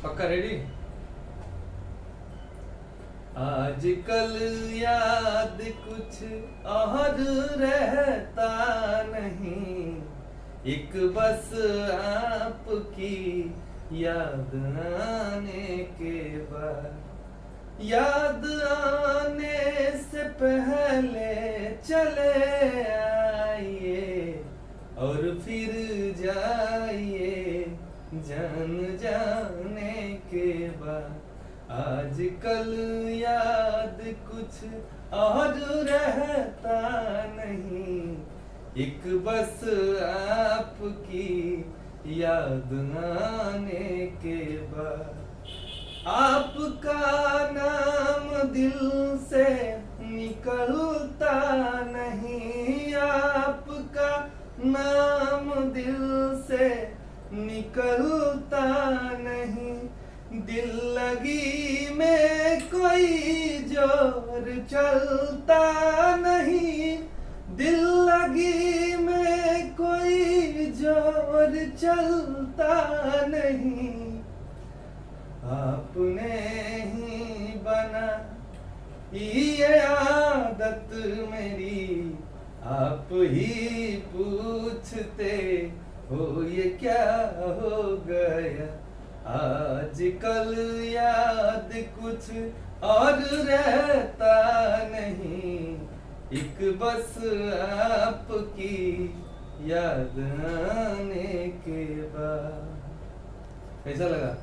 पक्का रेडी। आजकल याद कुछ और रहता नहीं, एक बस आपकी याद आने के बाद, याद आने से पहले चले आइए और फिर जाइए जान जाने के बाद। आजकल याद कुछ और रहता नहीं, एक बस आपकी याद आने के बाद। आपका नाम दिल से निकलता नहीं, आपका नाम दिल से निकलता नहीं। दिल लगी में कोई जोर चलता नहीं, दिल लगी में कोई जोर चलता नहीं। आपने ही बना ये आदत मेरी, आप ही पूछते हो ये क्या हो गया। आजकल याद कुछ और रहता नहीं, एक बस आपकी याद आने के बाद। कैसा लगा?